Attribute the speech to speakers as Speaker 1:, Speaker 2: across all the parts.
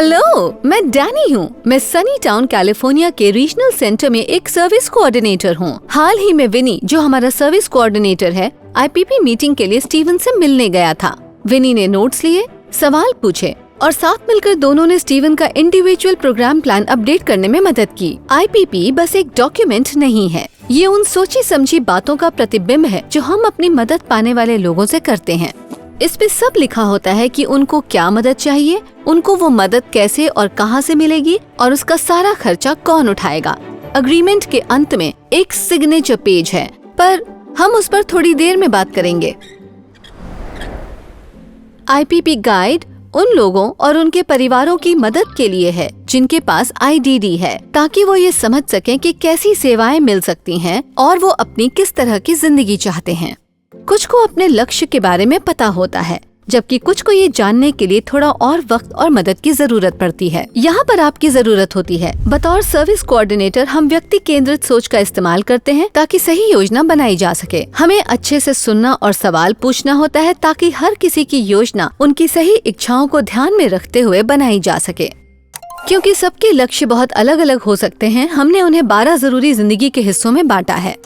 Speaker 1: Hello, मैं Danny हूँ। मैं सनी टाउन कैलिफोर्निया के रीजनल सेंटर में एक सर्विस कोऑर्डिनेटर हूँ। हाल ही में विनी, जो हमारा सर्विस कोऑर्डिनेटर है, IPP मीटिंग के लिए स्टीवन से मिलने गया था। विनी ने नोट्स लिए, सवाल पूछे और साथ मिलकर दोनों ने स्टीवन का इंडिविजुअल प्रोग्राम प्लान अपडेट करने में मदद की। IPP बस एक डॉक्यूमेंट नहीं है, ये उन सोची समझी बातों का प्रतिबिंब है जो हम अपनी मदद पाने वाले लोगों से करते हैं। इसमें सब लिखा होता है कि उनको क्या मदद चाहिए, उनको वो मदद कैसे और कहां से मिलेगी और उसका सारा खर्चा कौन उठाएगा। अग्रीमेंट के अंत में एक सिग्नेचर पेज है, पर हम उस पर थोड़ी देर में बात करेंगे। IPP गाइड उन लोगों और उनके परिवारों की मदद के लिए है जिनके पास IDD है, ताकि वो ये समझ सकें कि कैसी सेवाएं मिल सकती हैं और वो अपनी किस तरह की जिंदगी चाहते हैं। कुछ को अपने लक्ष्य के बारे में पता होता है, जबकि कुछ को ये जानने के लिए थोड़ा और वक्त और मदद की जरूरत पड़ती है। यहाँ पर आपकी जरूरत होती है। बतौर सर्विस कोऑर्डिनेटर हम व्यक्ति केंद्रित सोच का इस्तेमाल करते हैं ताकि सही योजना बनाई जा सके। हमें अच्छे से सुनना और सवाल पूछना होता है ताकि हर किसी की योजना उनकी सही इच्छाओं को ध्यान में रखते हुए बनाई जा सके। क्योंकि सबके लक्ष्य बहुत अलग अलग हो सकते हैं, हमने उन्हें 12 जरूरी जिंदगी के हिस्सों में बांटा है।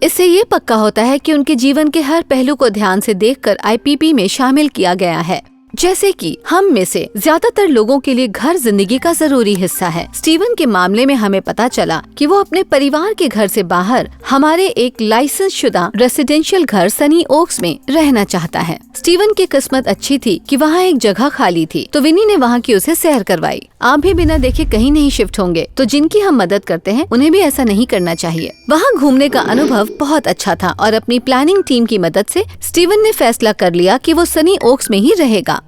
Speaker 1: इससे ये पक्का होता है कि उनके जीवन के हर पहलू को ध्यान से देखकर IPP में शामिल किया गया है। जैसे कि हम में से ज्यादातर लोगों के लिए घर जिंदगी का जरूरी हिस्सा है। स्टीवन के मामले में हमें पता चला कि वो अपने परिवार के घर से बाहर हमारे एक लाइसेंस शुदा रेसिडेंशियल घर सनी ओक्स में रहना चाहता है। स्टीवन की किस्मत अच्छी थी कि वहाँ एक जगह खाली थी, तो विनी ने वहाँ की उसे सैर करवाई। आप भी बिना देखे कहीं नहीं शिफ्ट होंगे, तो जिनकी हम मदद करते हैं उन्हें भी ऐसा नहीं करना चाहिए। वहाँ घूमने का अनुभव बहुत अच्छा था और अपनी प्लानिंग टीम की मदद से स्टीवन ने फैसला कर लिया कि वो सनी ओक्स में ही रहेगा।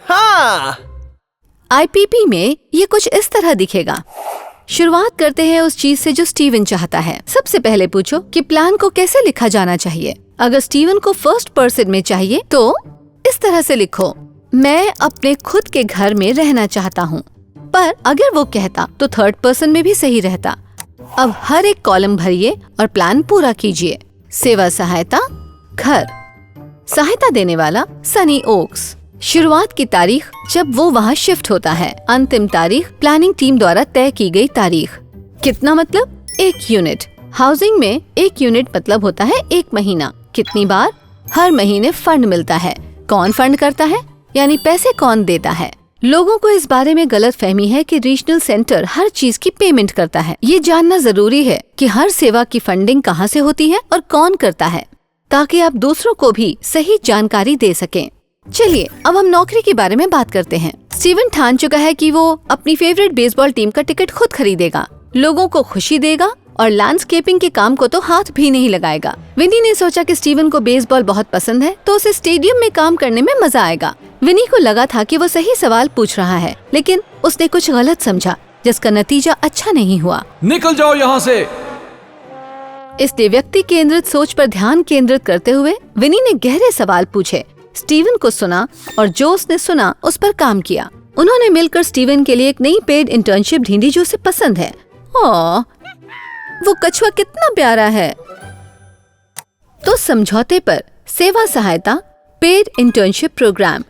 Speaker 2: हाँ।
Speaker 1: IPP में ये कुछ इस तरह दिखेगा। शुरुआत करते हैं उस चीज से जो स्टीवन चाहता है। सबसे पहले पूछो कि प्लान को कैसे लिखा जाना चाहिए। अगर स्टीवन को फर्स्ट पर्सन में चाहिए तो इस तरह से लिखो, मैं अपने खुद के घर में रहना चाहता हूँ। पर अगर वो कहता तो थर्ड पर्सन में भी सही रहता। अब हर एक कॉलम भरिए और प्लान पूरा कीजिए। सेवा सहायता, घर, सहायता देने वाला सनी ओक्स, शुरुआत की तारीख जब वो वहाँ शिफ्ट होता है, अंतिम तारीख प्लानिंग टीम द्वारा तय की गई तारीख। कितना मतलब 1 यूनिट। हाउसिंग में 1 यूनिट मतलब होता है 1 महीना। कितनी बार? हर महीने फंड मिलता है। कौन फंड करता है, यानी पैसे कौन देता है। लोगों को इस बारे में गलत फहमी है कि रीजनल सेंटर हर चीज की पेमेंट करता है। ये जानना जरूरी है कि हर सेवा की फंडिंग कहाँ से होती है और कौन करता है, ताकि आप दूसरों को भी सही जानकारी दे सकें। चलिए अब हम नौकरी के बारे में बात करते हैं। स्टीवन ठान चुका है कि वो अपनी फेवरेट बेसबॉल टीम का टिकट खुद खरीदेगा, लोगों को खुशी देगा और लैंडस्केपिंग के काम को तो हाथ भी नहीं लगाएगा। विनी ने सोचा कि स्टीवन को बेसबॉल बहुत पसंद है, तो उसे स्टेडियम में काम करने में मजा आएगा। विनी को लगा था कि वो सही सवाल पूछ रहा है, लेकिन उसने कुछ गलत समझा, जिसका नतीजा अच्छा नहीं हुआ।
Speaker 2: निकल जाओ यहाँ से।
Speaker 1: इसलिए व्यक्ति केंद्रित सोच पर ध्यान केंद्रित करते हुए विनी ने गहरे सवाल पूछे, स्टीवन को सुना और जो उसने सुना उस पर काम किया। उन्होंने मिलकर स्टीवन के लिए एक नई पेड इंटर्नशिप ढूंढी जो उसे पसंद है। ओह, वो कछुआ कितना प्यारा है। तो समझौते पर सेवा सहायता, पेड इंटर्नशिप प्रोग्राम,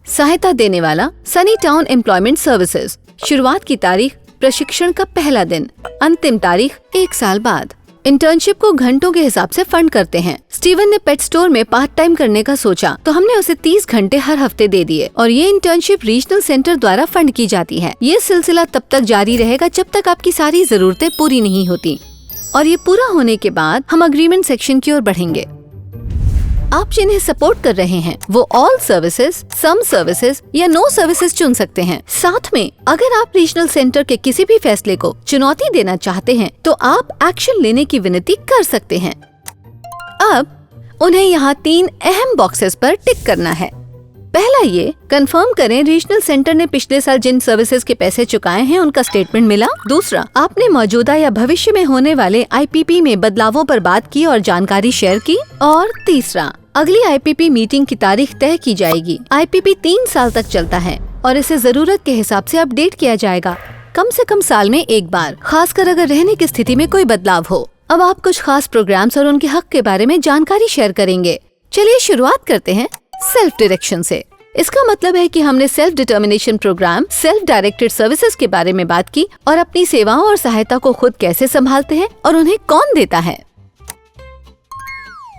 Speaker 1: सहायता देने वाला सनी टाउन एम्प्लॉयमेंट सर्विसेज, शुरुआत की तारीख प्रशिक्षण का पहला दिन, अंतिम तारीख 1 साल बाद। इंटर्नशिप को घंटों के हिसाब से फंड करते हैं। स्टीवन ने पेट स्टोर में पार्ट टाइम करने का सोचा, तो हमने उसे 30 घंटे हर हफ्ते दे दिए और ये इंटर्नशिप रीजनल सेंटर द्वारा फंड की जाती है। ये सिलसिला तब तक जारी रहेगा जब तक आपकी सारी जरूरतें पूरी नहीं होती, और ये पूरा होने के बाद हम अग्रीमेंट सेक्शन की ओर बढ़ेंगे। आप जिन्हें सपोर्ट कर रहे हैं वो ऑल सर्विसेज, सम सर्विसेज या नो सर्विसेज चुन सकते हैं। साथ में अगर आप रीजनल सेंटर के किसी भी फैसले को चुनौती देना चाहते हैं तो आप एक्शन लेने की विनती कर सकते हैं। अब उन्हें यहाँ 3 अहम बॉक्सेस पर टिक करना है। पहला, ये कंफर्म करें रीजनल सेंटर ने पिछले साल जिन सर्विसेज के पैसे चुकाए हैं उनका स्टेटमेंट मिला। दूसरा, आपने मौजूदा या भविष्य में होने वाले IPP में बदलावों पर बात की और जानकारी शेयर की। और तीसरा, अगली IPP मीटिंग की तारीख तय की जाएगी। IPP 3 साल तक चलता है और इसे जरूरत के हिसाब से अपडेट किया जाएगा, कम से कम साल में 1 बार, खासकर अगर रहने की स्थिति में कोई बदलाव हो। अब आप कुछ खास प्रोग्राम्स और उनके हक के बारे में जानकारी शेयर करेंगे। चलिए शुरुआत करते हैं सेल्फ डायरेक्शन से। इसका मतलब है कि हमने self determination programme, self directed services के बारे में बात की और अपनी सेवाओं और सहायता को खुद कैसे संभालते हैं और उन्हें कौन देता है।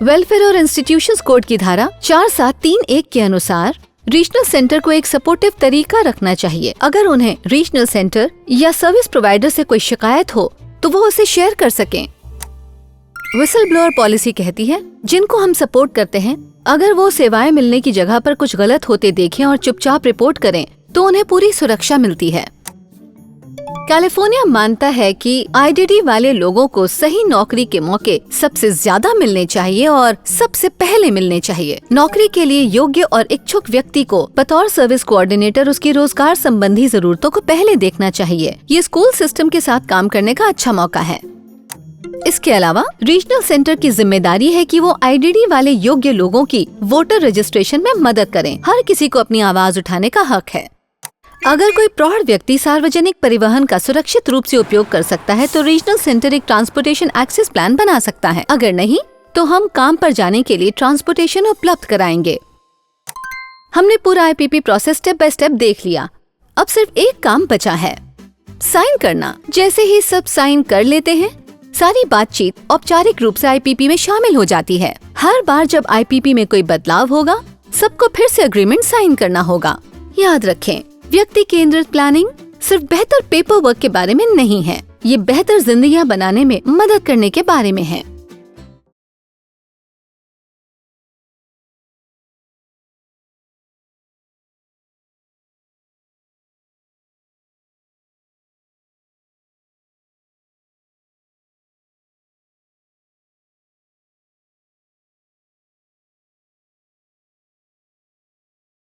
Speaker 1: वेलफेयर और इंस्टीट्यूशंस कोड की धारा 4731 के अनुसार रीजनल सेंटर को एक सपोर्टिव तरीका रखना चाहिए। अगर उन्हें रीजनल सेंटर या सर्विस प्रोवाइडर से कोई शिकायत हो तो वो उसे शेयर कर सकें। विसल ब्लोअर पॉलिसी कहती है जिनको हम सपोर्ट करते हैं, अगर वो सेवाएं मिलने की जगह पर कुछ गलत होते देखें और चुपचाप रिपोर्ट करें तो उन्हें पूरी सुरक्षा मिलती है। कैलिफोर्निया मानता है कि आईडीडी वाले लोगों को सही नौकरी के मौके सबसे ज्यादा मिलने चाहिए और सबसे पहले मिलने चाहिए। नौकरी के लिए योग्य और इच्छुक व्यक्ति को बतौर सर्विस कोऑर्डिनेटर उसकी रोजगार संबंधी जरूरतों को पहले देखना चाहिए। ये स्कूल सिस्टम के साथ काम करने का अच्छा मौका है। इसके अलावा रीजनल सेंटर की जिम्मेदारी है कि वो आईडीडी वाले योग्य लोगों की वोटर रजिस्ट्रेशन में मदद करें। हर किसी को अपनी आवाज उठाने का हक है। अगर कोई प्रौढ़ व्यक्ति सार्वजनिक परिवहन का सुरक्षित रूप से उपयोग कर सकता है तो रीजनल सेंटर एक ट्रांसपोर्टेशन एक्सेस प्लान बना सकता है। अगर नहीं तो हम काम पर जाने के लिए ट्रांसपोर्टेशन उपलब्ध कराएंगे। हमने पूरा IPP process step by step देख लिया। अब सिर्फ एक काम बचा है, साइन करना। जैसे ही सब साइन कर लेते हैं, सारी बातचीत औपचारिक रूप से आईपीपी में शामिल हो जाती है। हर बार जब आईपीपी में कोई बदलाव होगा, सबको फिर से एग्रीमेंट साइन करना होगा। याद रखें, व्यक्ति केंद्रित प्लानिंग सिर्फ बेहतर पेपर वर्क के बारे में नहीं है, ये बेहतर जिंदगियां बनाने में मदद करने के बारे में है।